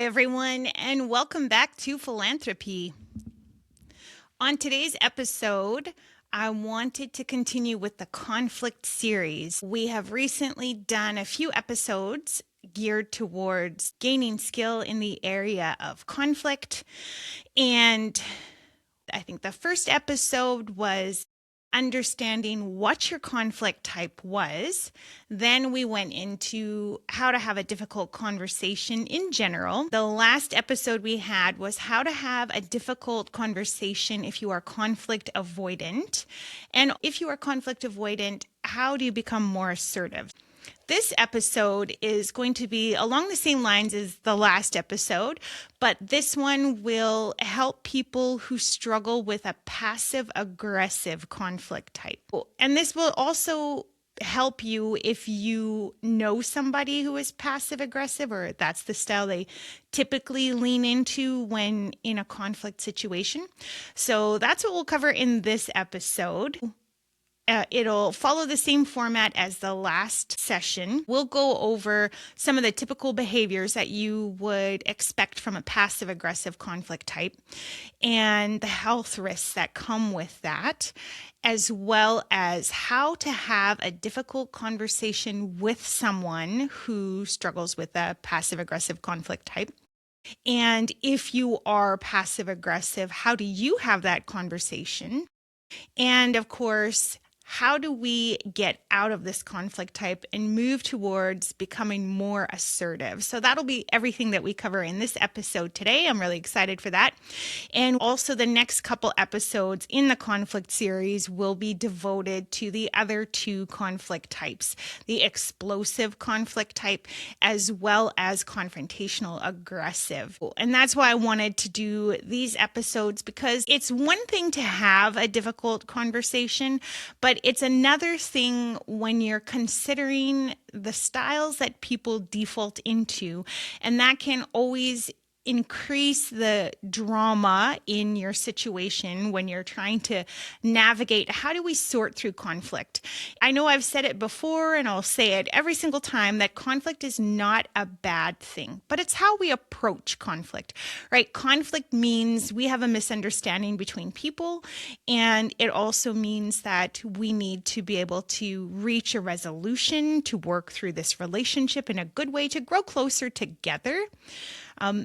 Everyone, and welcome back to Philanthropy. On today's episode, I wanted to continue with the conflict series. We have recently done a few episodes geared towards gaining skill in the area of conflict. And I think the first episode was understanding what your conflict type was. Then we went into how to have a difficult conversation in general. The last episode we had was how to have a difficult conversation if you are conflict avoidant. And if you are conflict avoidant, how do you become more assertive? This episode is going to be along the same lines as the last episode, but this one will help people who struggle with a passive aggressive conflict type. And this will also help you if you know somebody who is passive aggressive, or that's the style they typically lean into when in a conflict situation. So that's what we'll cover in this episode. It'll follow the same format as the last session. We'll go over some of the typical behaviors that you would expect from a passive aggressive conflict type and the health risks that come with that, as well as how to have a difficult conversation with someone who struggles with a passive aggressive conflict type. And if you are passive aggressive, how do you have that conversation? And of course, how do we get out of this conflict type and move towards becoming more assertive? So that'll be everything that we cover in this episode today. I'm really excited for that. And also the next couple episodes in the conflict series will be devoted to the other two conflict types, the explosive conflict type, as well as confrontational aggressive. And that's why I wanted to do these episodes, because it's one thing to have a difficult conversation, but it's another thing when you're considering the styles that people default into, and that can always increase the drama in your situation when you're trying to navigate how do we sort through conflict. I know I've said it before and I'll say it every single time that conflict is not a bad thing, but it's how we approach conflict, right? Conflict means we have a misunderstanding between people, and it also means that we need to be able to reach a resolution, to work through this relationship in a good way, to grow closer together.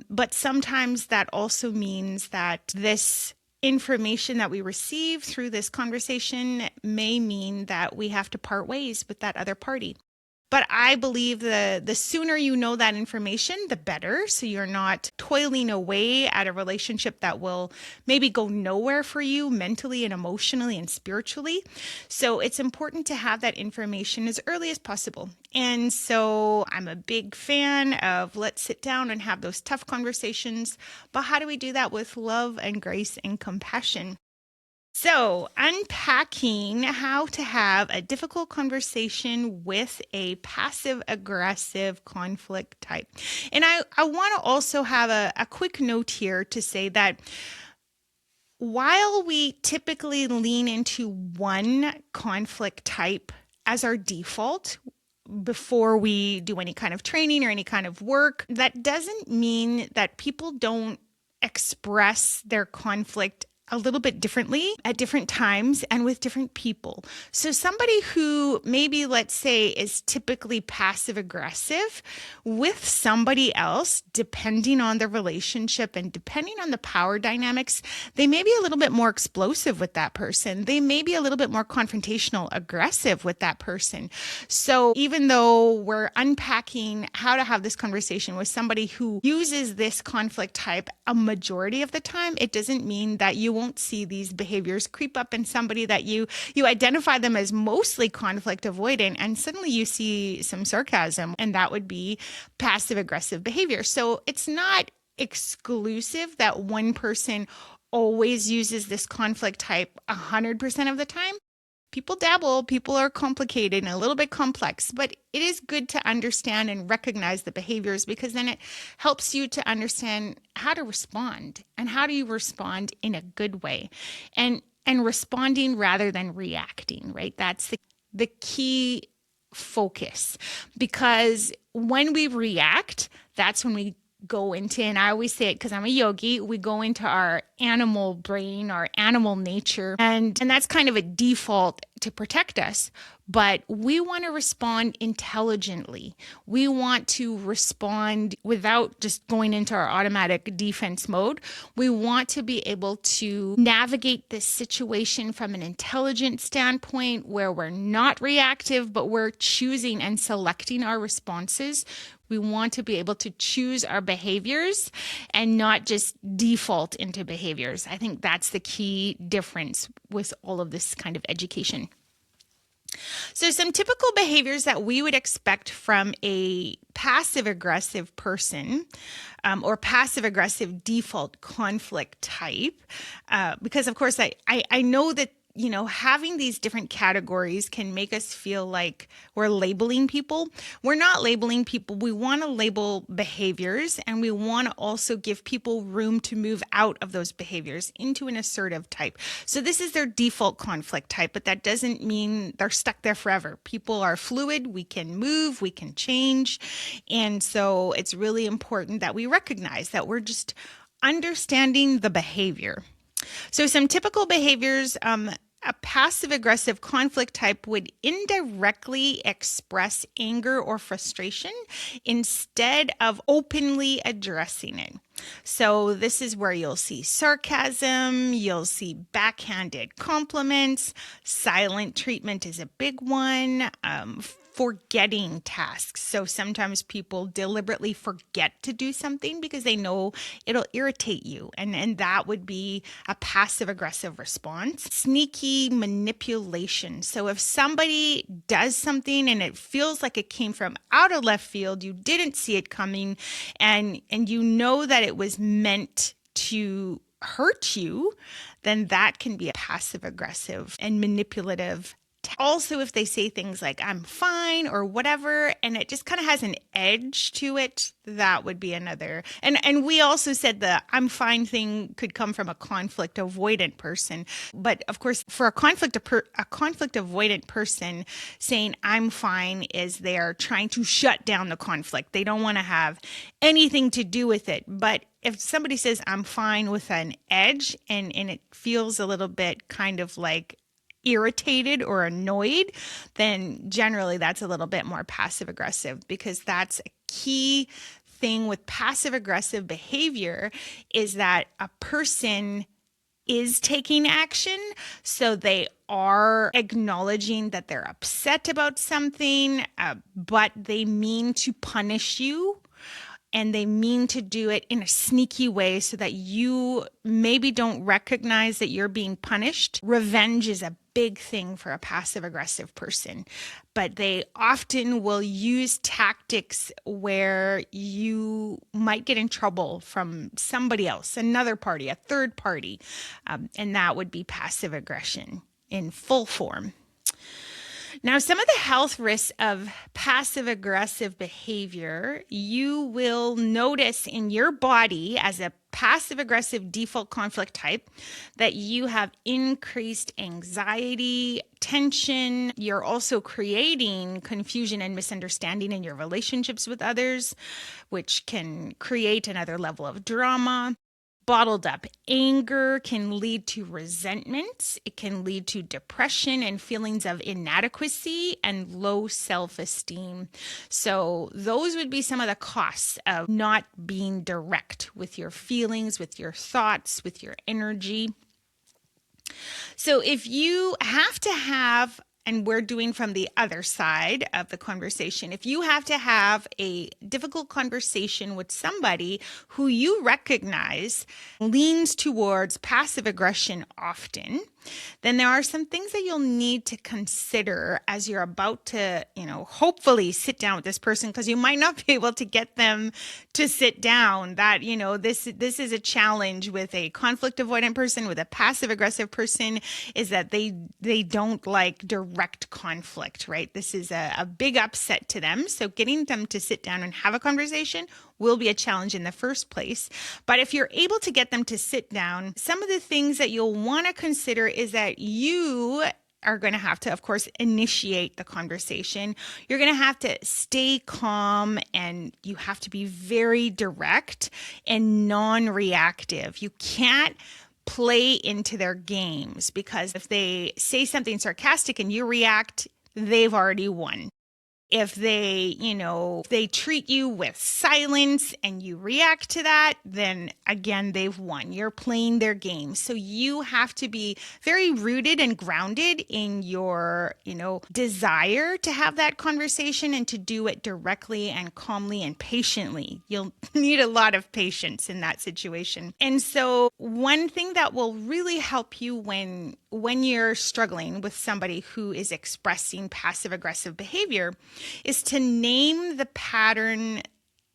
But sometimes that also means that this information that we receive through this conversation may mean that we have to part ways with that other party. But I believe the sooner you know that information, the better. So you're not toiling away at a relationship that will maybe go nowhere for you mentally and emotionally and spiritually. So it's important to have that information as early as possible. And so I'm a big fan of let's sit down and have those tough conversations. But how do we do that with love and grace and compassion? So, unpacking how to have a difficult conversation with a passive aggressive conflict type. And I want to also have a quick note here to say that while we typically lean into one conflict type as our default, before we do any kind of training or any kind of work, that doesn't mean that people don't express their conflict a little bit differently at different times and with different people. So somebody who maybe, let's say, is typically passive aggressive with somebody else, depending on the relationship and depending on the power dynamics, they may be a little bit more explosive with that person. They may be a little bit more confrontational aggressive with that person. So even though we're unpacking how to have this conversation with somebody who uses this conflict type a majority of the time, it doesn't mean that you won't see these behaviors creep up in somebody that you identify them as mostly conflict avoidant, and suddenly you see some sarcasm, and that would be passive aggressive behavior. So it's not exclusive that one person always uses this conflict type 100% of the time. People dabble, people are complicated and a little bit complex, but it is good to understand and recognize the behaviors, because then it helps you to understand how to respond, and how do you respond in a good way, and responding rather than reacting, right? That's the key focus, because when we react, that's when we go into, and I always say it because I'm a yogi, we go into our animal brain, our animal nature, and that's kind of a default to protect us. But we want to respond intelligently. We want to respond without just going into our automatic defense mode. We want to be able to navigate this situation from an intelligent standpoint where we're not reactive, but we're choosing and selecting our responses. We want to be able to choose our behaviors and not just default into behaviors. I think that's the key difference with all of this kind of education. So some typical behaviors that we would expect from a passive-aggressive person or passive-aggressive default conflict type, because of course I know that having these different categories can make us feel like we're labeling people. We're not labeling people. We want to label behaviors, and we want to also give people room to move out of those behaviors into an assertive type. So this is their default conflict type, but that doesn't mean they're stuck there forever. People are fluid. We can move, we can change. And so it's really important that we recognize that we're just understanding the behavior. So some typical behaviors, a passive-aggressive conflict type would indirectly express anger or frustration instead of openly addressing it. So this is where you'll see sarcasm, you'll see backhanded compliments, silent treatment is a big one, forgetting tasks. So sometimes people deliberately forget to do something because they know it'll irritate you. And that would be a passive-aggressive response. Sneaky manipulation. So if somebody does something and it feels like it came from out of left field, you didn't see it coming, and you know that it was meant to hurt you, then that can be a passive-aggressive and manipulative. Also, if they say things like, I'm fine or whatever, and it just kind of has an edge to it, that would be another. And we also said the I'm fine thing could come from a conflict avoidant person. But of course, for a conflict avoidant person, saying I'm fine is they're trying to shut down the conflict. They don't want to have anything to do with it. But if somebody says I'm fine with an edge and it feels a little bit kind of like irritated or annoyed, then generally that's a little bit more passive aggressive, because that's a key thing with passive aggressive behavior is that a person is taking action. So they are acknowledging that they're upset about something, but they mean to punish you. And they mean to do it in a sneaky way so that you maybe don't recognize that you're being punished. Revenge is a big thing for a passive-aggressive person, but they often will use tactics where you might get in trouble from somebody else, another party, a third party, and that would be passive aggression in full form. Now, some of the health risks of passive-aggressive behavior, you will notice in your body as a passive-aggressive default conflict type that you have increased anxiety, tension. You're also creating confusion and misunderstanding in your relationships with others, which can create another level of drama. Bottled up anger can lead to resentment. It can lead to depression and feelings of inadequacy and low self-esteem. So those would be some of the costs of not being direct with your feelings, with your thoughts, with your energy. So if you have to have, and we're doing from the other side of the conversation, if you have to have a difficult conversation with somebody who you recognize leans towards passive aggression often, then there are some things that you'll need to consider as you're about to, hopefully sit down with this person, because you might not be able to get them to sit down. That, this is a challenge with a conflict avoidant person, with a passive aggressive person, is that they don't like direct conflict, right? This is a big upset to them. So getting them to sit down and have a conversation will be a challenge in the first place. But if you're able to get them to sit down, some of the things that you'll want to consider is that you are going to have to, of course, initiate the conversation. You're going to have to stay calm, and you have to be very direct and non-reactive. You can't play into their games, because if they say something sarcastic and you react, they've already won. If they treat you with silence and you react to that, then again, they've won. You're playing their game. So you have to be very rooted and grounded in your, desire to have that conversation and to do it directly and calmly and patiently. You'll need a lot of patience in that situation. And so one thing that will really help you when you're struggling with somebody who is expressing passive aggressive behavior is to name the pattern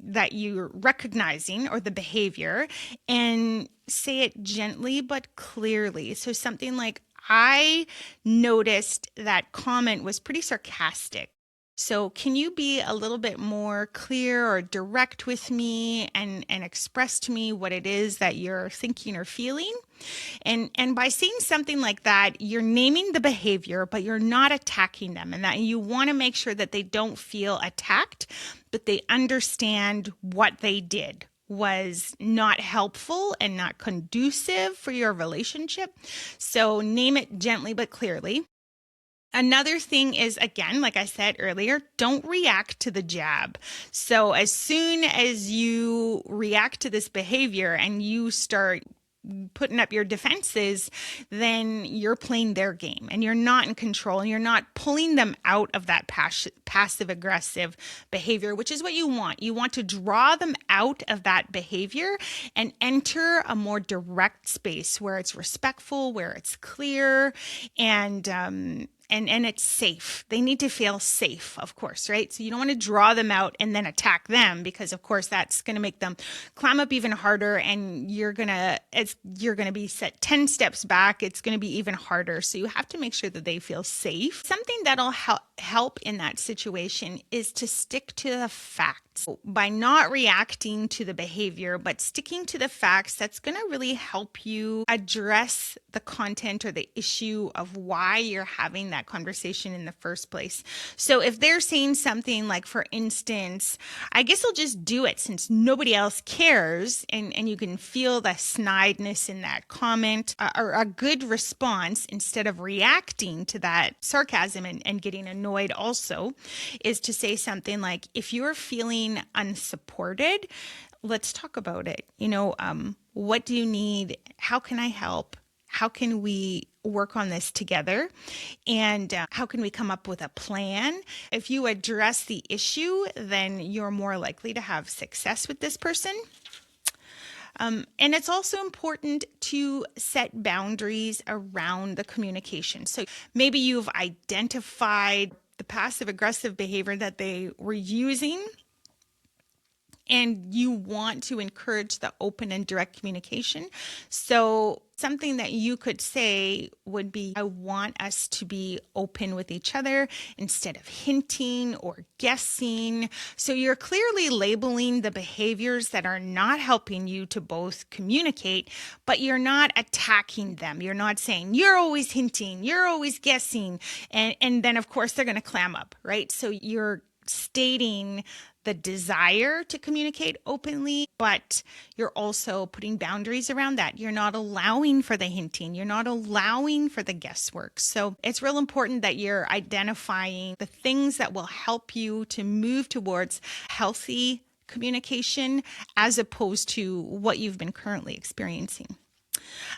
that you're recognizing, or the behavior, and say it gently but clearly. So something like, I noticed that comment was pretty sarcastic. So can you be a little bit more clear or direct with me and express to me what it is that you're thinking or feeling? And by saying something like that, you're naming the behavior, but you're not attacking them. And that you want to make sure that they don't feel attacked, but they understand what they did was not helpful and not conducive for your relationship. So name it gently but clearly. Another thing is, again, like I said earlier, don't react to the jab. So as soon as you react to this behavior and you start putting up your defenses, then you're playing their game and you're not in control, and you're not pulling them out of that passive aggressive behavior, which is what you want. You want to draw them out of that behavior and enter a more direct space where it's respectful, where it's clear, and it's safe. They need to feel safe, of course, right? So you don't want to draw them out and then attack them, because of course that's going to make them climb up even harder, and you're going to be set 10 steps back. It's going to be even harder. So you have to make sure that they feel safe. Something that'll help in that situation is to stick to the facts. By not reacting to the behavior, but sticking to the facts, that's going to really help you address the content or the issue of why you're having that conversation in the first place. So if they're saying something like, for instance, I guess I'll just do it since nobody else cares, and you can feel the snideness in that comment, or a good response, instead of reacting to that sarcasm and getting annoyed also, is to say something like, if you're feeling unsupported, let's talk about it. What do you need? How can I help? How can we work on this together? And how can we come up with a plan? If you address the issue, then you're more likely to have success with this person. And it's also important to set boundaries around the communication. So maybe you've identified the passive aggressive behavior that they were using, and you want to encourage the open and direct communication. So something that you could say would be, I want us to be open with each other instead of hinting or guessing. So you're clearly labeling the behaviors that are not helping you to both communicate, but you're not attacking them. You're not saying, you're always hinting, you're always guessing. And then, of course, they're going to clam up, right? So you're stating the desire to communicate openly, but you're also putting boundaries around that. You're not allowing for the hinting. You're not allowing for the guesswork. So it's real important that you're identifying the things that will help you to move towards healthy communication, as opposed to what you've been currently experiencing.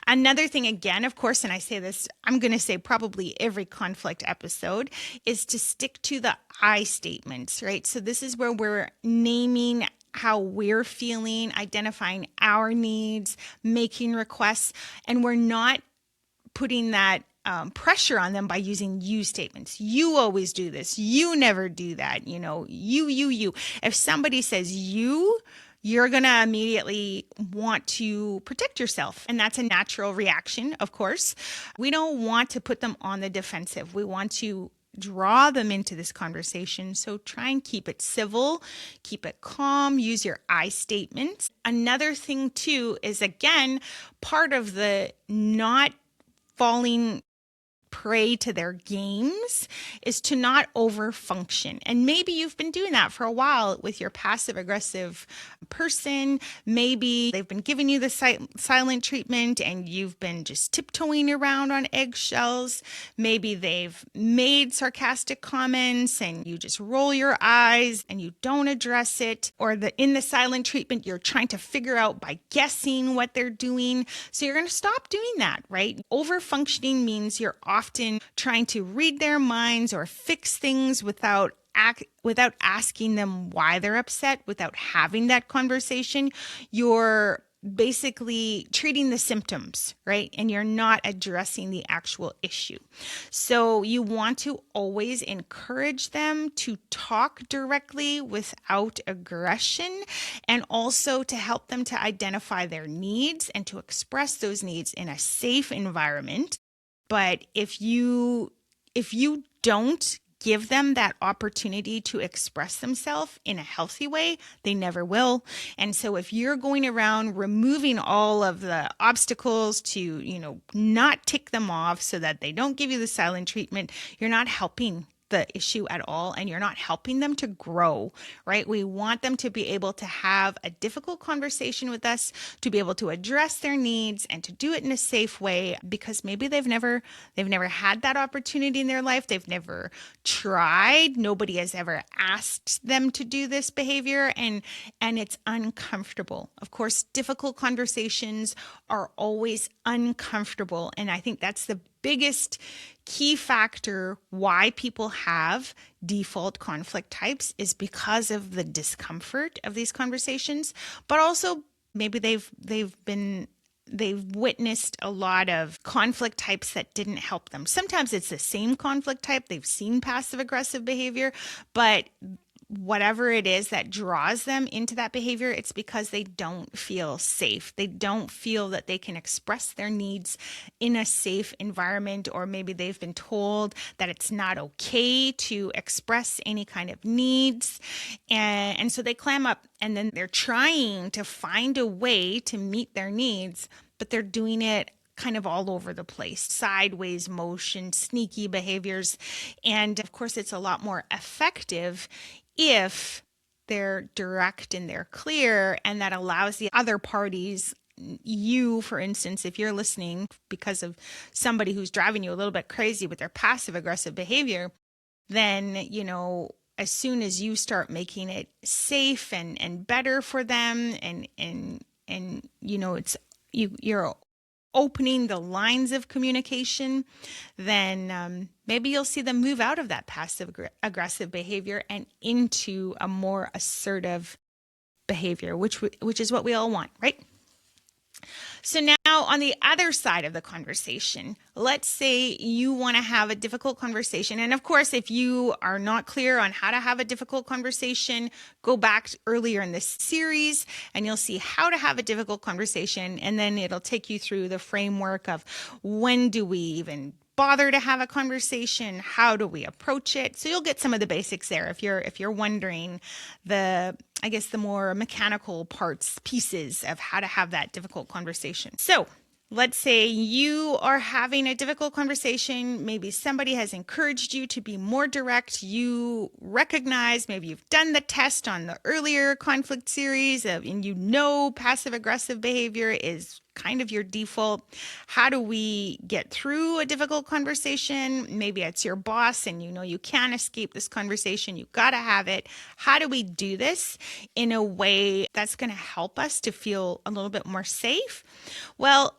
Another thing, again, of course, and I say this, I'm going to say probably every conflict episode, is to stick to the I statements, right? So this is where we're naming how we're feeling, identifying our needs, making requests, and we're not putting that pressure on them by using you statements. You always do this. You never do that. You. If somebody says you're going to immediately want to protect yourself. And that's a natural reaction, of course. We don't want to put them on the defensive. We want to draw them into this conversation. So try and keep it civil, keep it calm, use your I statements. Another thing too is, again, part of the not falling prey to their games is to not overfunction. And maybe you've been doing that for a while with your passive aggressive person. Maybe they've been giving you the silent treatment and you've been just tiptoeing around on eggshells. Maybe they've made sarcastic comments and you just roll your eyes and you don't address it. Or in the silent treatment, you're trying to figure out by guessing what they're doing. So you're going to stop doing that, right? Overfunctioning means you're often trying to read their minds or fix things without asking them why they're upset, without having that conversation. You're basically treating the symptoms, right? And you're not addressing the actual issue. So you want to always encourage them to talk directly without aggression, and also to help them to identify their needs and to express those needs in a safe environment. But if you don't give them that opportunity to express themselves in a healthy way, they never will. And so if you're going around removing all of the obstacles to, not tick them off so that they don't give you the silent treatment, you're not helping the issue at all, and you're not helping them to grow, right? We want them to be able to have a difficult conversation with us, to be able to address their needs and to do it in a safe way, because maybe they've never had that opportunity in their life. They've never tried. Nobody has ever asked them to do this behavior, and it's uncomfortable. Of course, difficult conversations are always uncomfortable, and I think that's the biggest key factor why people have default conflict types is because of the discomfort of these conversations, but also maybe they've witnessed a lot of conflict types that didn't help them. Sometimes it's the same conflict type. They've seen passive aggressive behavior, but whatever it is that draws them into that behavior, it's because they don't feel safe. They don't feel that they can express their needs in a safe environment, or maybe they've been told that it's not okay to express any kind of needs. And so they clam up, and then they're trying to find a way to meet their needs, but they're doing it kind of all over the place, sideways motion, sneaky behaviors. And of course, it's a lot more effective if they're direct and they're clear, and that allows the other parties, you, for instance, if you're listening because of somebody who's driving you a little bit crazy with their passive aggressive behavior, then, as soon as you start making it safe and better for them, and it's you're opening the lines of communication, then maybe you'll see them move out of that passive aggressive behavior and into a more assertive behavior, which is what we all want, right? So now on the other side of the conversation, let's say you want to have a difficult conversation. And of course, if you are not clear on how to have a difficult conversation, go back earlier in this series and you'll see how to have a difficult conversation. And then it'll take you through the framework of when do we even bother to have a conversation? How do we approach it? So you'll get some of the basics there if you're wondering the more mechanical pieces of how to have that difficult conversation. So let's say you are having a difficult conversation. Maybe somebody has encouraged you to be more direct. You recognize, maybe you've done the test on the earlier conflict series and passive aggressive behavior is kind of your default. How do we get through a difficult conversation? Maybe it's your boss and you can't escape this conversation. You got to have it. How do we do this in a way that's going to help us to feel a little bit more safe? Well,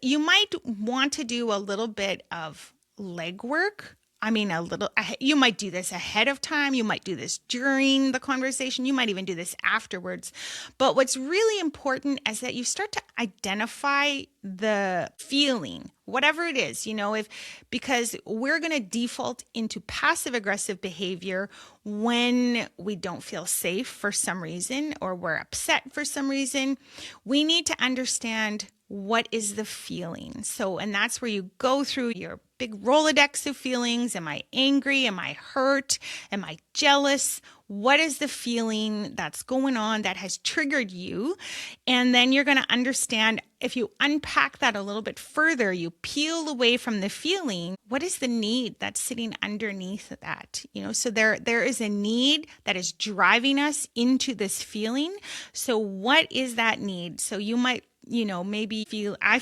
you might want to do a little bit of legwork. You might do this ahead of time. You might do this during the conversation. You might even do this afterwards. But what's really important is that you start to identify the feeling, whatever it is, because we're going to default into passive aggressive behavior when we don't feel safe for some reason, or we're upset for some reason. We need to understand what is the feeling. And that's where you go through your big Rolodex of feelings. Am I angry? Am I hurt? Am I jealous? what is the feeling that's going on that has triggered you? And then you're going to understand, if you unpack that a little bit further, you peel away from the feeling, what is the need that's sitting underneath that? So there is a need that is driving us into this feeling. So what is that need? So you might, maybe I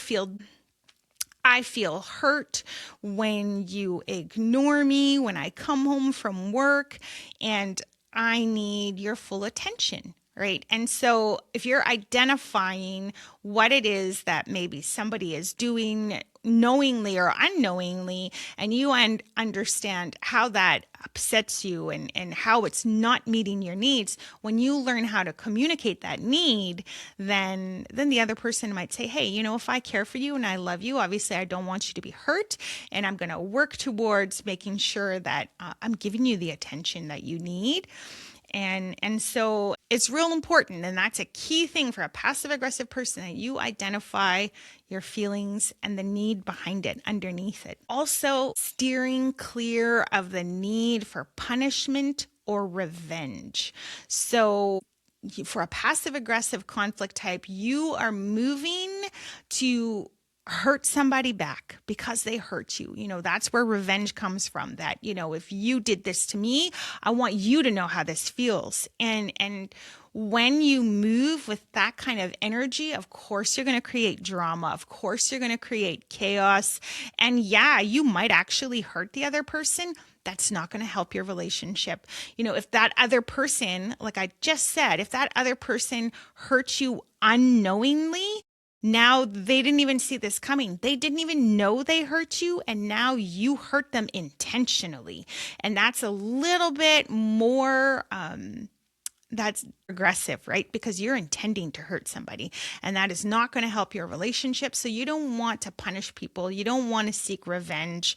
feel hurt when you ignore me when I come home from work, and I need your full attention, right? And so if you're identifying what it is that maybe somebody is doing knowingly or unknowingly, and you understand how that upsets you and how it's not meeting your needs, when you learn how to communicate that need, then the other person might say, hey, if I care for you and I love you, obviously I don't want you to be hurt, and I'm going to work towards making sure that I'm giving you the attention that you need. And so it's real important, and that's a key thing for a passive aggressive person, that you identify your feelings and the need behind it, underneath it. Also, steering clear of the need for punishment or revenge. So for a passive aggressive conflict type, you are moving to hurt somebody back because they hurt you. That's where revenge comes from. That, if you did this to me, I want you to know how this feels. And when you move with that kind of energy, of course, you're going to create drama. Of course, you're going to create chaos. And yeah, you might actually hurt the other person. That's not going to help your relationship. If that other person, like I just said, if that other person hurts you unknowingly, now they didn't even see this coming. They didn't even know they hurt you, and now you hurt them intentionally. And that's a little bit more that's aggressive, right? Because you're intending to hurt somebody, and that is not going to help your relationship. So you don't want to punish people. You don't want to seek revenge.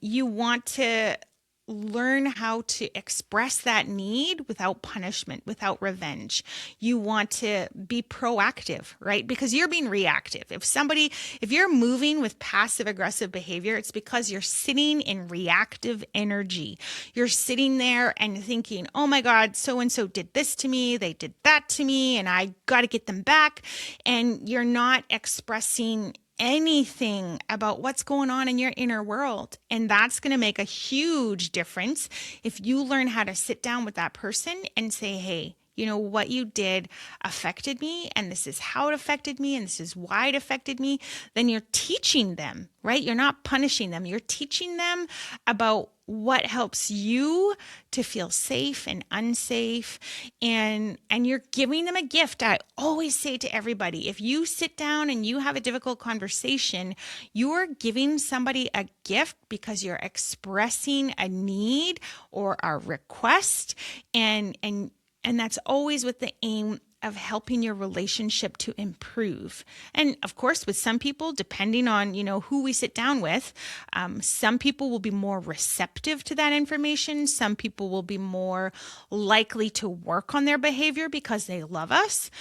You want to learn how to express that need without punishment, without revenge. You want to be proactive, right? Because you're being reactive. If you're moving with passive aggressive behavior, it's because you're sitting in reactive energy. You're sitting there and thinking, oh my God, so-and-so did this to me, they did that to me, and I got to get them back. And you're not expressing anything about what's going on in your inner world. And that's going to make a huge difference if you learn how to sit down with that person and say, hey, what you did affected me, and this is how it affected me, and this is why it affected me. Then you're teaching them, right? You're not punishing them. You're teaching them about what helps you to feel safe and unsafe. And you're giving them a gift. I always say to everybody, if you sit down and you have a difficult conversation, you're giving somebody a gift because you're expressing a need or a request. And that's always with the aim of helping your relationship to improve. And of course, with some people, depending on, who we sit down with, some people will be more receptive to that information. Some people will be more likely to work on their behavior because they love us.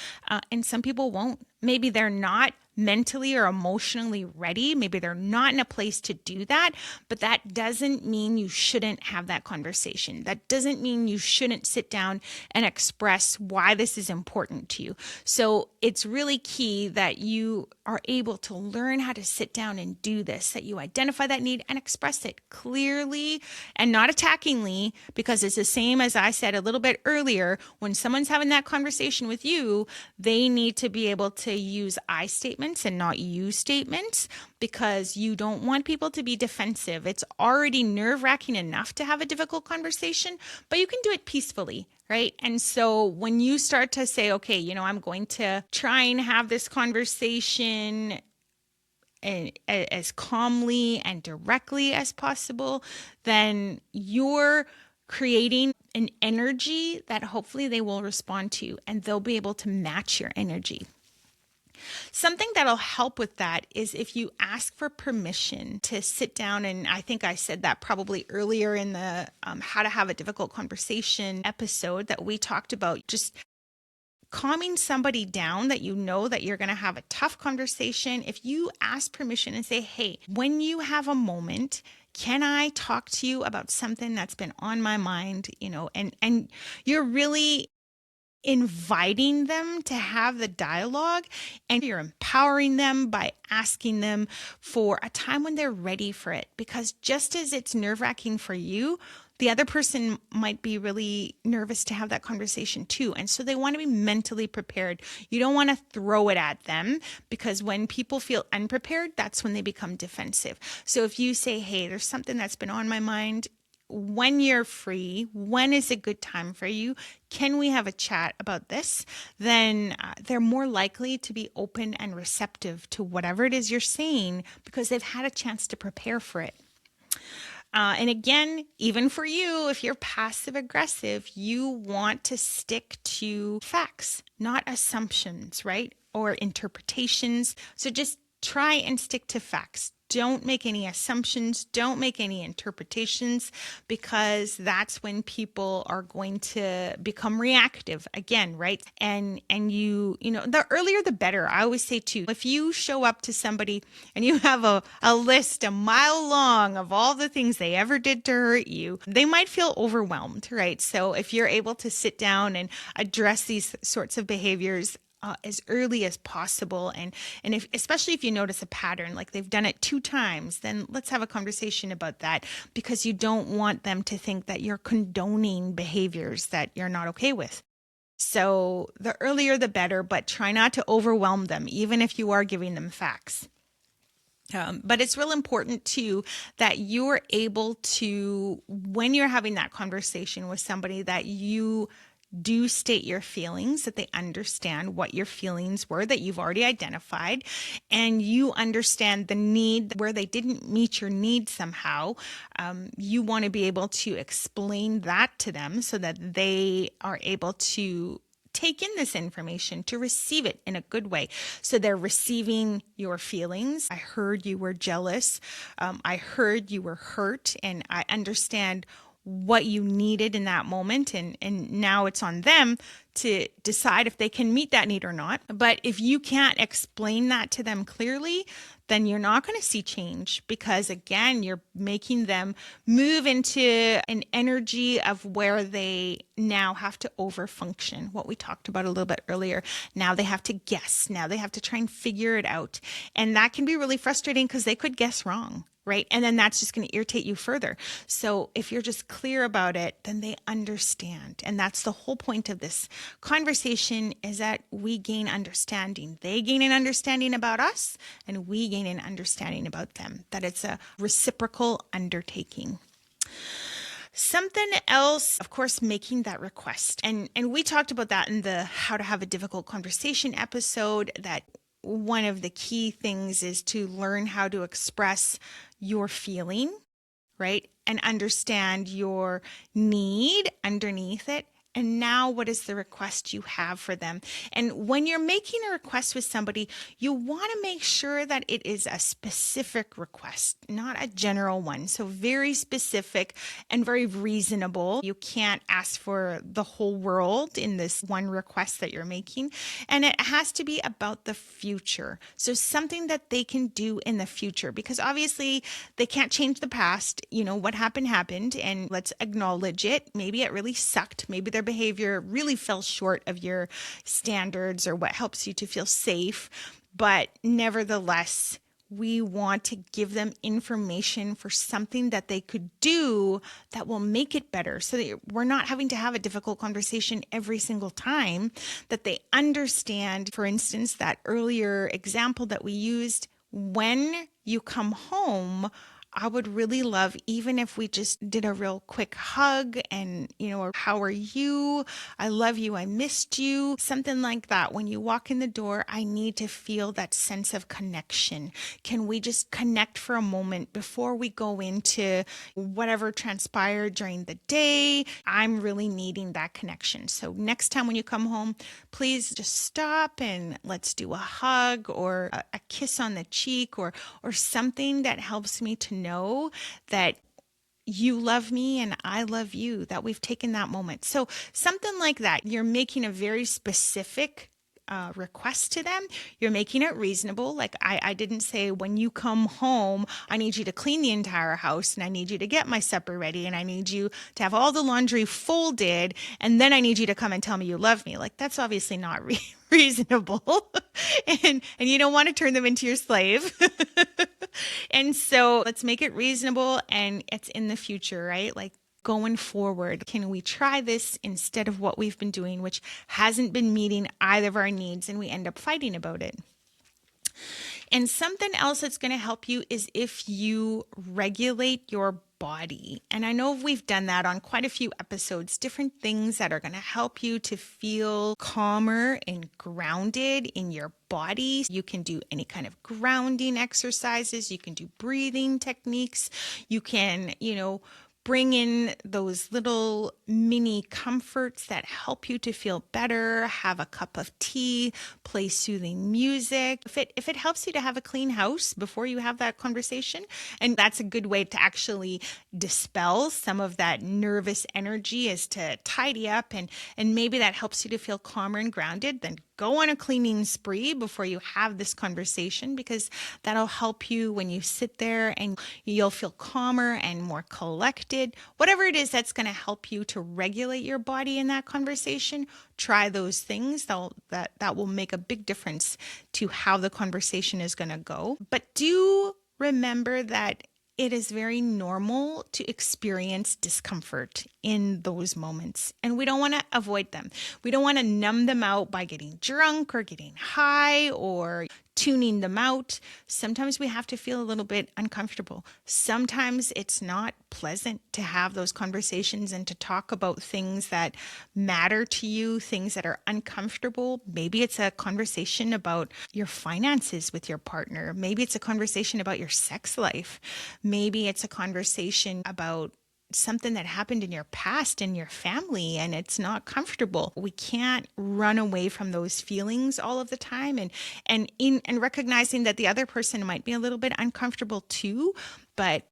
And some people won't. Maybe they're not mentally or emotionally ready. Maybe they're not in a place to do that, but that doesn't mean you shouldn't have that conversation. That doesn't mean you shouldn't sit down and express why this is important to you. So it's really key that you are able to learn how to sit down and do this, that you identify that need and express it clearly and not attackingly, because it's the same as I said a little bit earlier. When someone's having that conversation with you, they need to be able to use I statements and not you statements, because you don't want people to be defensive. It's already nerve-wracking enough to have a difficult conversation, but you can do it peacefully, right? And so when you start to say, okay, I'm going to try and have this conversation as calmly and directly as possible, then you're creating an energy that hopefully they will respond to, and they'll be able to match your energy. Something that'll help with that is if you ask for permission to sit down, and I think I said that probably earlier in the how to have a difficult conversation episode that we talked about, just calming somebody down that you know that you're going to have a tough conversation, if you ask permission and say, hey, when you have a moment, can I talk to you about something that's been on my mind, and you're really inviting them to have the dialogue, and you're empowering them by asking them for a time when they're ready for it. Because just as it's nerve-wracking for you, the other person might be really nervous to have that conversation too. And so they want to be mentally prepared. You don't want to throw it at them, because when people feel unprepared, that's when they become defensive. So if you say, hey, there's something that's been on my mind, when you're free, when is a good time for you? Can we have a chat about this? Then they're more likely to be open and receptive to whatever it is you're saying, because they've had a chance to prepare for it. And again, even for you, if you're passive aggressive, you want to stick to facts, not assumptions, right? Or interpretations. So just try and stick to facts. Don't make any assumptions. Don't make any interpretations, because that's when people are going to become reactive again, right? And the earlier the better. I always say too, if you show up to somebody and you have a list a mile long of all the things they ever did to hurt you, they might feel overwhelmed, right? So if you're able to sit down and address these sorts of behaviors as early as possible. And if, especially if you notice a pattern, like they've done it 2 times, then let's have a conversation about that, because you don't want them to think that you're condoning behaviors that you're not okay with. So the earlier the better, but try not to overwhelm them, even if you are giving them facts. But it's real important too that you're able to, when you're having that conversation with somebody, that you do state your feelings, that they understand what your feelings were that you've already identified, and you understand the need where they didn't meet your need somehow. You want to be able to explain that to them so that they are able to take in this information, to receive it in a good way. So they're receiving your feelings. I heard you were jealous. I heard you were hurt, and I understand what you needed in that moment. And now it's on them to decide if they can meet that need or not. But if you can't explain that to them clearly, then you're not going to see change, because again, you're making them move into an energy of where they now have to overfunction, what we talked about a little bit earlier. Now they have to guess. Now they have to try and figure it out. And that can be really frustrating, because they could guess wrong. Right? And then that's just going to irritate you further. So if you're just clear about it, then they understand. And that's the whole point of this conversation, is that we gain understanding. They gain an understanding about us, and we gain an understanding about them, that it's a reciprocal undertaking. Something else, of course, making that request. And we talked about that in the How to Have a Difficult Conversation episode, that one of the key things is to learn how to express your feeling, right? And understand your need underneath it. And now what is the request you have for them? And when you're making a request with somebody, you want to make sure that it is a specific request, not a general one. So very specific and very reasonable. You can't ask for the whole world in this one request that you're making. And it has to be about the future. So something that they can do in the future, because obviously they can't change the past. What happened, and let's acknowledge it. Maybe it really sucked. Maybe their behavior really fell short of your standards or what helps you to feel safe. But nevertheless, we want to give them information for something that they could do that will make it better, so that we're not having to have a difficult conversation every single time, that they understand. For instance, that earlier example that we used, when you come home, I would really love, even if we just did a real quick hug and, or how are you? I love you. I missed you. Something like that. When you walk in the door, I need to feel that sense of connection. Can we just connect for a moment before we go into whatever transpired during the day? I'm really needing that connection. So next time when you come home, please just stop and let's do a hug or a kiss on the cheek or something that helps me to know that you love me and I love you, that we've taken that moment. So something like that, you're making a very specific request to them. You're making it reasonable. Like I didn't say, when you come home, I need you to clean the entire house and I need you to get my supper ready and I need you to have all the laundry folded and then I need you to come and tell me you love me. Like that's obviously not reasonable. And you don't want to turn them into your slave. And so let's make it reasonable and it's in the future, right? Like going forward, can we try this instead of what we've been doing, which hasn't been meeting either of our needs, and we end up fighting about it? And something else that's going to help you is if you regulate your body. And I know we've done that on quite a few episodes, different things that are going to help you to feel calmer and grounded in your body. You can do any kind of grounding exercises. You can do breathing techniques. You can, bring in those little mini comforts that help you to feel better. Have a cup of tea, play soothing music. If it helps you to have a clean house before you have that conversation, and that's a good way to actually dispel some of that nervous energy, is to tidy up, and maybe that helps you to feel calmer and grounded, then go on a cleaning spree before you have this conversation, because that'll help you when you sit there and you'll feel calmer and more collected. Whatever it is that's going to help you to regulate your body in that conversation, try those things. That will make a big difference to how the conversation is going to go. But do remember that it is very normal to experience discomfort in those moments, and we don't want to avoid them. We don't want to numb them out by getting drunk or getting high or tuning them out. Sometimes we have to feel a little bit uncomfortable. Sometimes it's not pleasant to have those conversations and to talk about things that matter to you, things that are uncomfortable. Maybe it's a conversation about your finances with your partner. Maybe it's a conversation about your sex life. Maybe it's a conversation about something that happened in your past in your family and it's not comfortable. We can't run away from those feelings all of the time, and recognizing that the other person might be a little bit uncomfortable too, but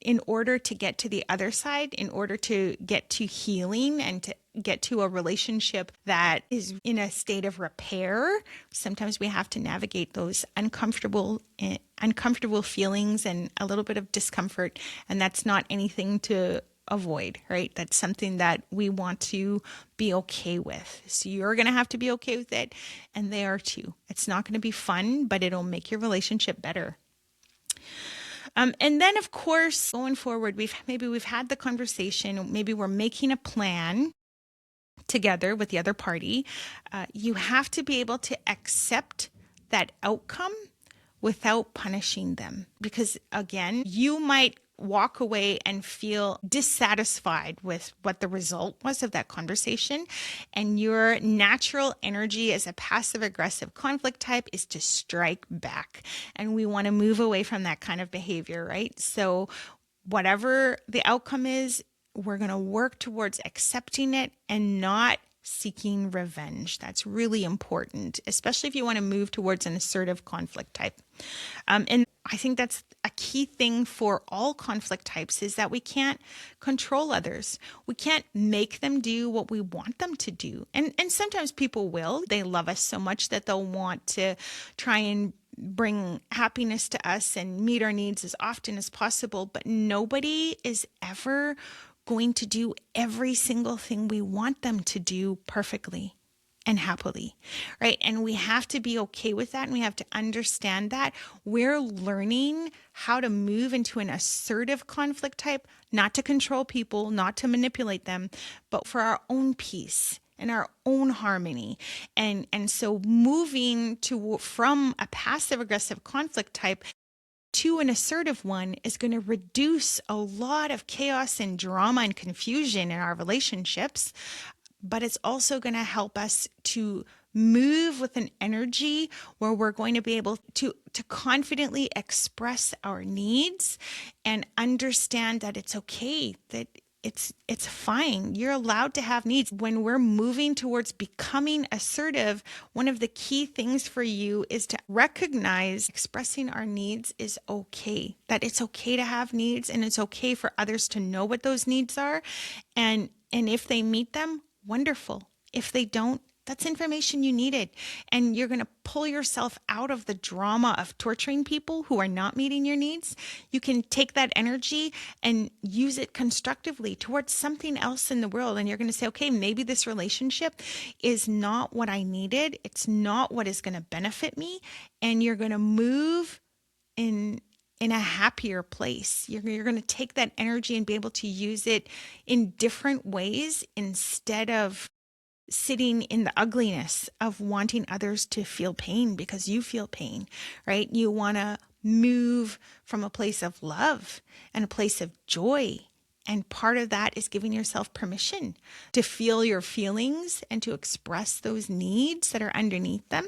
in order to get to the other side, in order to get to healing and to get to a relationship that is in a state of repair, sometimes we have to navigate those uncomfortable feelings and a little bit of discomfort. And that's not anything to avoid, right? That's something that we want to be okay with. So you're going to have to be okay with it, and they are too. It's not going to be fun, but it'll make your relationship better. And then, of course, going forward, we've had the conversation. Maybe we're making a plan together with the other party. You have to be able to accept that outcome without punishing them, because again, you might walk away and feel dissatisfied with what the result was of that conversation. And your natural energy as a passive aggressive conflict type is to strike back. And we want to move away from that kind of behavior, right? So whatever the outcome is, we're going to work towards accepting it and not seeking revenge. That's really important, especially if you want to move towards an assertive conflict type. And I think that's a key thing for all conflict types, is that we can't control others. We can't make them do what we want them to do. And sometimes people will. They love us so much that they'll want to try and bring happiness to us and meet our needs as often as possible. But nobody is ever going to do every single thing we want them to do perfectly and happily, right? And we have to be okay with that, and we have to understand that we're learning how to move into an assertive conflict type, not to control people, not to manipulate them, but for our own peace and our own harmony. And so moving from a passive aggressive conflict type to an assertive one is going to reduce a lot of chaos and drama and confusion in our relationships, but it's also going to help us to move with an energy where we're going to be able to confidently express our needs and understand that it's okay, that it's fine. You're allowed to have needs. When we're moving towards becoming assertive, one of the key things for you is to recognize expressing our needs is okay. That it's okay to have needs, and it's okay for others to know what those needs are. And if they meet them, wonderful. If they don't, that's information you needed. And you're going to pull yourself out of the drama of torturing people who are not meeting your needs. You can take that energy and use it constructively towards something else in the world. And you're going to say, okay, maybe this relationship is not what I needed. It's not what is going to benefit me. And you're going to move in a happier place. You're going to take that energy and be able to use it in different ways instead of sitting in the ugliness of wanting others to feel pain because you feel pain, right? You want to move from a place of love and a place of joy. And part of that is giving yourself permission to feel your feelings and to express those needs that are underneath them.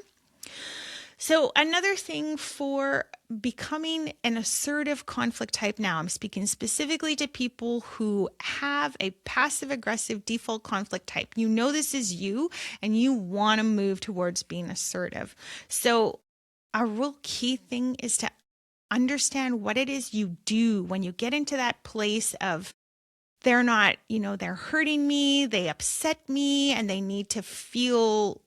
So another thing for becoming an assertive conflict type, now I'm speaking specifically to people who have a passive aggressive default conflict type. You know this is you and you want to move towards being assertive. So a real key thing is to understand what it is you do when you get into that place of they're not, they're hurting me, they upset me, and they need to feel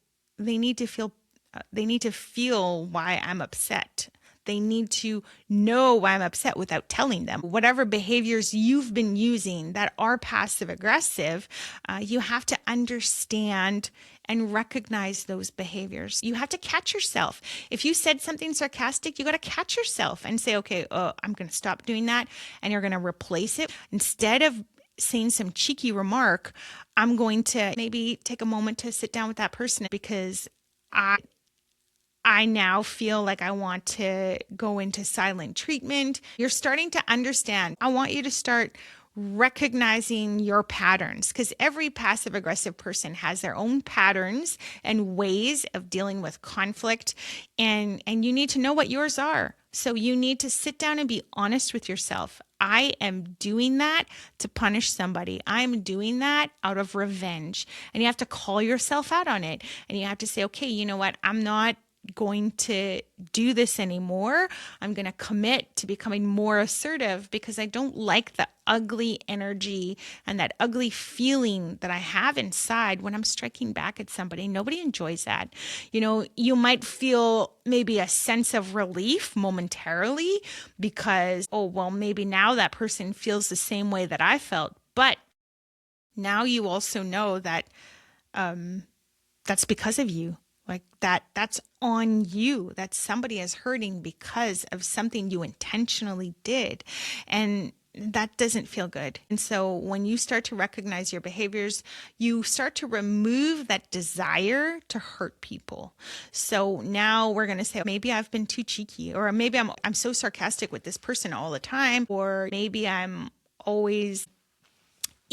why I'm upset. They need to know why I'm upset without telling them. Whatever behaviors you've been using that are passive aggressive, you have to understand and recognize those behaviors. You have to catch yourself. If you said something sarcastic, you got to catch yourself and say, okay, I'm going to stop doing that. And you're going to replace it. Instead of saying some cheeky remark, I'm going to maybe take a moment to sit down with that person because I now feel like I want to go into silent treatment. You're starting to understand. I want you to start recognizing your patterns because every passive aggressive person has their own patterns and ways of dealing with conflict, and you need to know what yours are. So you need to sit down and be honest with yourself. I am doing that to punish somebody. I'm doing that out of revenge. And you have to call yourself out on it. And you have to say, okay, you know what? I'm not going to do this anymore. I'm going to commit to becoming more assertive because I don't like the ugly energy and that ugly feeling that I have inside when I'm striking back at somebody. Nobody enjoys that. You might feel maybe a sense of relief momentarily because, oh, well, maybe now that person feels the same way that I felt. But now you also know that that's because of you. Like that's on you, that somebody is hurting because of something you intentionally did. And that doesn't feel good. And so when you start to recognize your behaviors, you start to remove that desire to hurt people. So now we're going to say, maybe I've been too cheeky, or maybe I'm so sarcastic with this person all the time, or maybe I'm always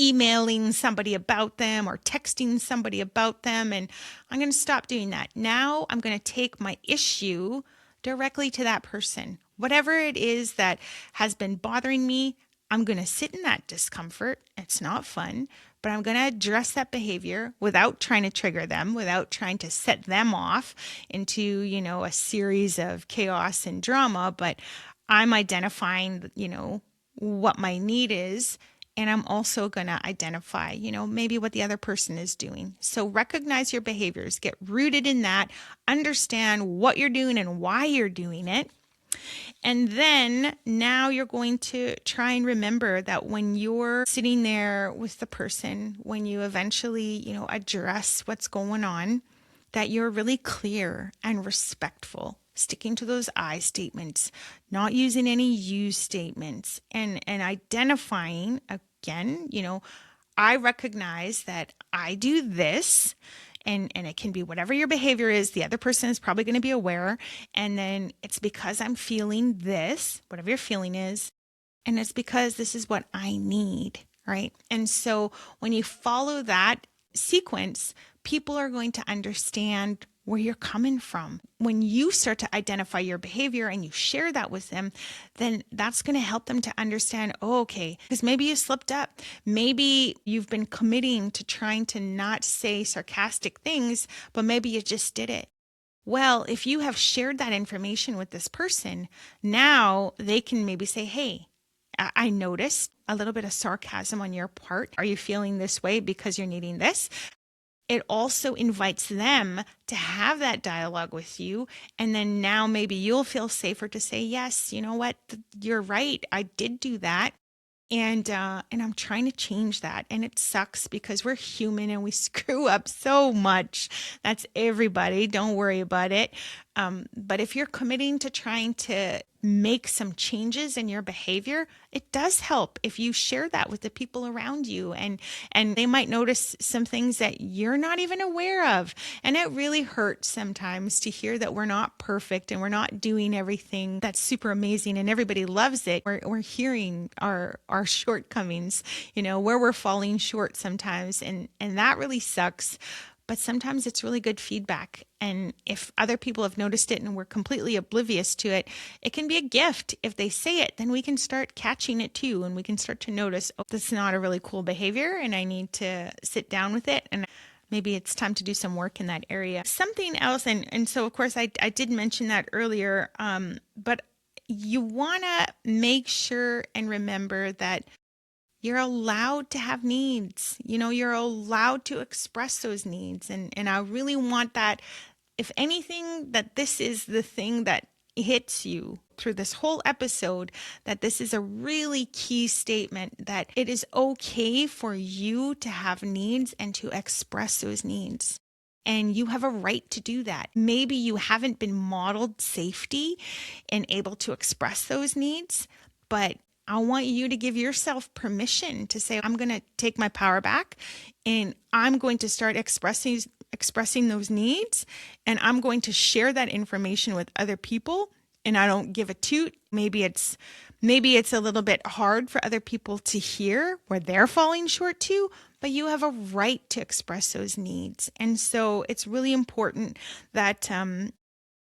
emailing somebody about them or texting somebody about them. And I'm going to stop doing that. Now I'm going to take my issue directly to that person. Whatever it is that has been bothering me, I'm going to sit in that discomfort. It's not fun, but I'm going to address that behavior without trying to trigger them, without trying to set them off into, a series of chaos and drama. But I'm identifying, what my need is. And I'm also going to identify, maybe what the other person is doing. So recognize your behaviors, get rooted in that, understand what you're doing and why you're doing it. And then now you're going to try and remember that when you're sitting there with the person, when you eventually, address what's going on, that you're really clear and respectful, sticking to those I statements, not using any you statements, and identifying, again, I recognize that I do this, and it can be whatever your behavior is. The other person is probably going to be aware. And then it's because I'm feeling this, whatever your feeling is, and it's because this is what I need, right? And so when you follow that sequence, people are going to understand where you're coming from. When you start to identify your behavior and you share that with them, then that's going to help them to understand, oh, okay, because maybe you slipped up. Maybe you've been committing to trying to not say sarcastic things, but maybe you just did it. Well, if you have shared that information with this person, now they can maybe say, hey, I noticed a little bit of sarcasm on your part. Are you feeling this way because you're needing this? It also invites them to have that dialogue with you. And then now maybe you'll feel safer to say, yes, you know what? You're right. I did do that. And I'm trying to change that. And it sucks because we're human and we screw up so much. That's everybody. Don't worry about it. But if you're committing to trying to make some changes in your behavior, it does help if you share that with the people around you, and they might notice some things that you're not even aware of. And it really hurts sometimes to hear that we're not perfect and we're not doing everything that's super amazing and everybody loves it. We're hearing our shortcomings, where we're falling short sometimes, and that really sucks. But sometimes it's really good feedback. And if other people have noticed it and we're completely oblivious to it, it can be a gift. If they say it, then we can start catching it too. And we can start to notice, oh, this is not a really cool behavior and I need to sit down with it. And maybe it's time to do some work in that area. Something else, and so of course I did mention that earlier, but you want to make sure and remember that you're allowed to have needs. You're allowed to express those needs. And I really want that, if anything, that this is the thing that hits you through this whole episode, that this is a really key statement, that it is okay for you to have needs and to express those needs. And you have a right to do that. Maybe you haven't been modeled safety and able to express those needs, but I want you to give yourself permission to say, I'm going to take my power back and I'm going to start expressing those needs, and I'm going to share that information with other people. And I don't give a toot. Maybe it's a little bit hard for other people to hear where they're falling short too, but you have a right to express those needs. And so it's really important that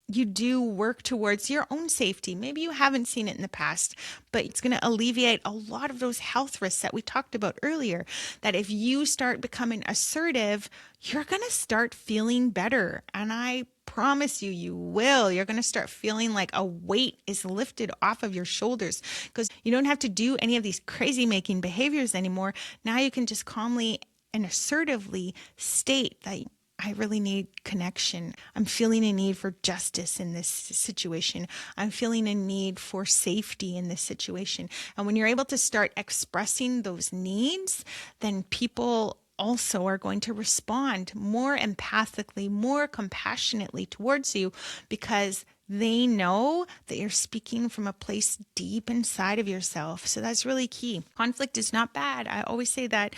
you do work towards your own safety. Maybe you haven't seen it in the past, but it's going to alleviate a lot of those health risks that we talked about earlier. That if you start becoming assertive, you're going to start feeling better. And I promise you, you will. You're going to start feeling like a weight is lifted off of your shoulders because you don't have to do any of these crazy making behaviors anymore. Now you can just calmly and assertively state that I really need connection. I'm feeling a need for justice in this situation. I'm feeling a need for safety in this situation. And when you're able to start expressing those needs, then people also are going to respond more empathically, more compassionately towards you, because they know that you're speaking from a place deep inside of yourself. So that's really key. Conflict is not bad. I always say that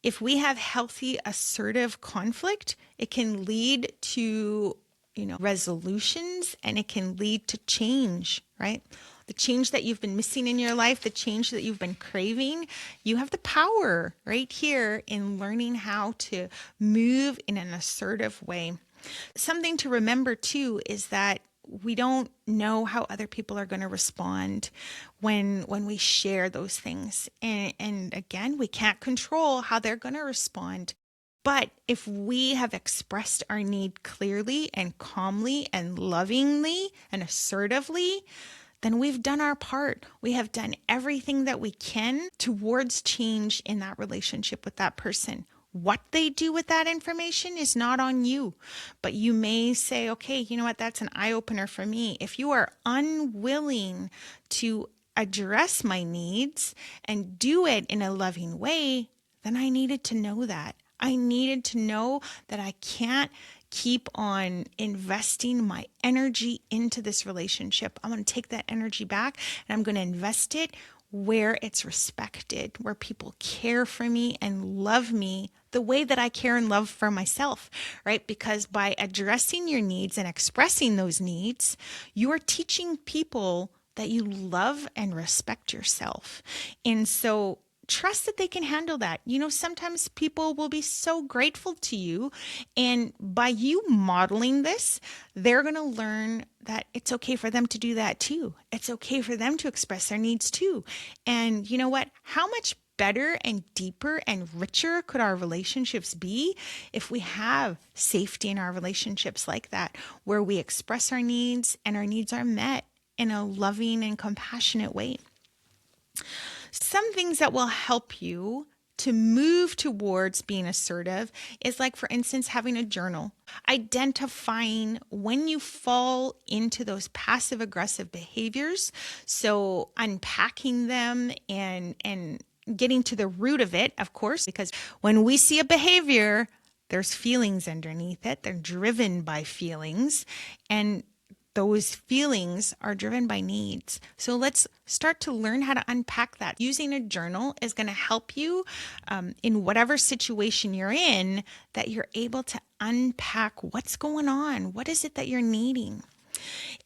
if we have healthy, assertive conflict, it can lead to, resolutions, and it can lead to change, right? The change that you've been missing in your life, the change that you've been craving, you have the power right here in learning how to move in an assertive way. Something to remember too is that we don't know how other people are going to respond when we share those things. And again, we can't control how they're going to respond. But if we have expressed our need clearly and calmly and lovingly and assertively, then we've done our part. We have done everything that we can towards change in that relationship with that person. What they do with that information is not on you, but you may say, okay, you know what, that's an eye-opener for me. If you are unwilling to address my needs and do it in a loving way, then I needed to know that. I needed to know that I can't keep on investing my energy into this relationship. I'm going to take that energy back and I'm going to invest it where it's respected, where people care for me and love me the way that I care and love for myself, right? Because by addressing your needs and expressing those needs, you are teaching people that you love and respect yourself. And so trust that they can handle that. Sometimes people will be so grateful to you. And by you modeling this, they're going to learn that it's okay for them to do that too. It's okay for them to express their needs too. And you know what? How much better and deeper and richer could our relationships be if we have safety in our relationships like that, where we express our needs and our needs are met in a loving and compassionate way? Some things that will help you to move towards being assertive is, like, for instance, having a journal, identifying when you fall into those passive aggressive behaviors. So unpacking them and getting to the root of it, of course, because when we see a behavior, there's feelings underneath it. They're driven by feelings, and those feelings are driven by needs. So let's start to learn how to unpack that. Using a journal is going to help you in whatever situation you're in, that you're able to unpack what's going on. What is it that you're needing?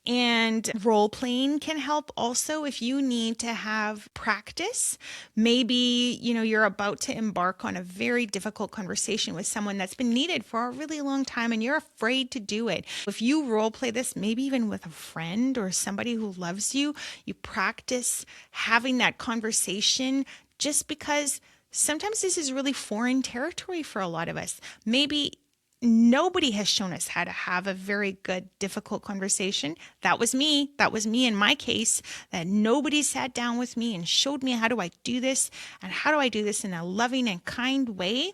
And role playing can help also if you need to have practice. Maybe, you're about to embark on a very difficult conversation with someone that's been needed for a really long time and you're afraid to do it. If you role play this, maybe even with a friend or somebody who loves you, you practice having that conversation, just because sometimes this is really foreign territory for a lot of us. Maybe nobody has shown us how to have a very good, difficult conversation. That was me. That was me in my case, that nobody sat down with me and showed me how do I do this and how do I do this in a loving and kind way.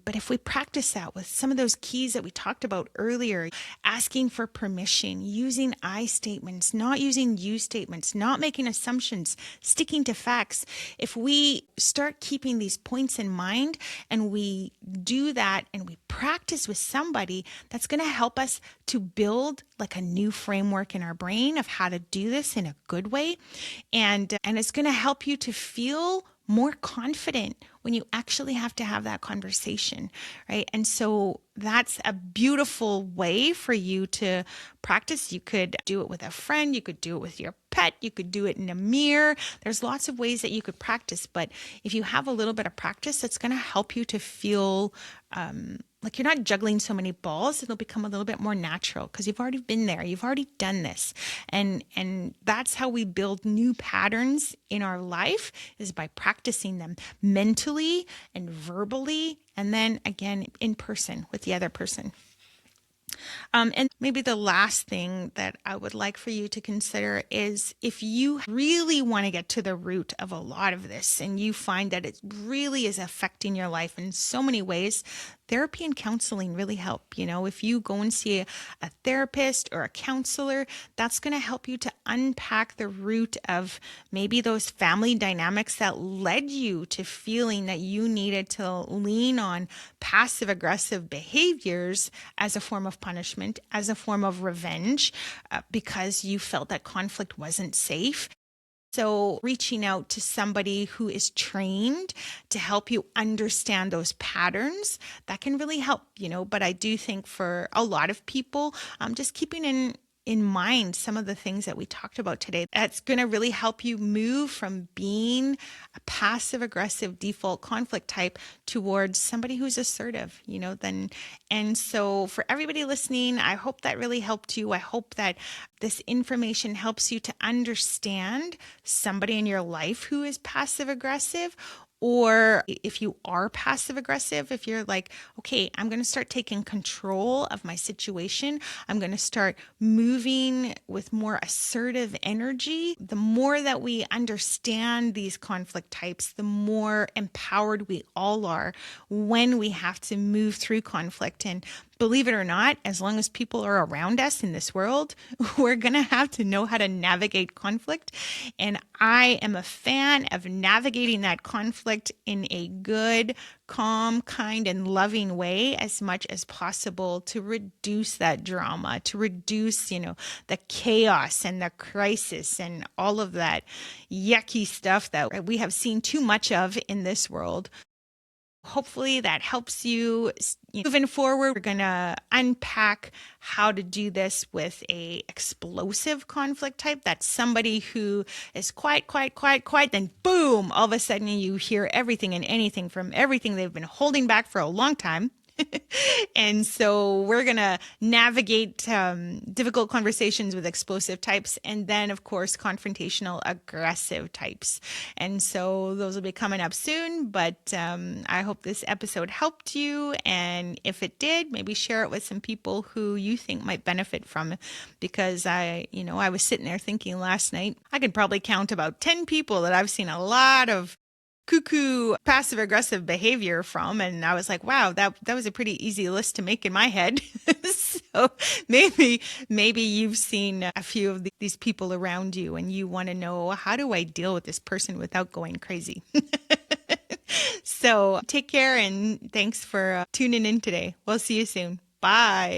But if we practice that with some of those keys that we talked about earlier, asking for permission, using I statements, not using you statements, not making assumptions, sticking to facts. If we start keeping these points in mind and we do that and we practice with somebody, that's going to help us to build like a new framework in our brain of how to do this in a good way. And it's going to help you to feel more confident when you actually have to have that conversation, right? And so that's a beautiful way for you to practice. You could do it with a friend, you could do it with your pet, you could do it in a mirror. There's lots of ways that you could practice, but if you have a little bit of practice, it's going to help you to feel like you're not juggling so many balls. It'll become a little bit more natural because you've already been there. You've already done this. And that's how we build new patterns in our life, is by practicing them mentally and verbally, and then again in person with the other person. And maybe the last thing that I would like for you to consider is, if you really want to get to the root of a lot of this and you find that it really is affecting your life in so many ways, therapy and counseling really help. If you go and see a therapist or a counselor, that's going to help you to unpack the root of maybe those family dynamics that led you to feeling that you needed to lean on passive aggressive behaviors as a form of punishment, as a form of revenge, because you felt that conflict wasn't safe. So reaching out to somebody who is trained to help you understand those patterns, that can really help, But I do think for a lot of people, just keeping in mind some of the things that we talked about today, that's going to really help you move from being a passive aggressive default conflict type towards somebody who's assertive, and so for everybody listening, I hope that really helped you. I hope that this information helps you to understand somebody in your life who is passive aggressive. Or if you are passive aggressive, if you're like, okay, I'm going to start taking control of my situation, I'm going to start moving with more assertive energy. The more that we understand these conflict types, the more empowered we all are when we have to move through conflict. And believe it or not, as long as people are around us in this world, we're going to have to know how to navigate conflict. And I am a fan of navigating that conflict in a good, calm, kind, and loving way as much as possible, to reduce that drama, to reduce, the chaos and the crisis and all of that yucky stuff that we have seen too much of in this world. Hopefully that helps you moving forward. We're going to unpack how to do this with a explosive conflict type. That's somebody who is quiet, then boom, all of a sudden you hear everything and anything from everything they've been holding back for a long time. And so we're going to navigate difficult conversations with explosive types, and then, of course, confrontational aggressive types. And so those will be coming up soon, but I hope this episode helped you. And if it did, maybe share it with some people who you think might benefit from it. Because I was sitting there thinking last night, I could probably count about 10 people that I've seen a lot of cuckoo passive aggressive behavior from, and I was like, wow, that was a pretty easy list to make in my head. So maybe you've seen a few of these people around you and you want to know, how do I deal with this person without going crazy? So take care, and thanks for tuning in today. We'll see you soon. Bye.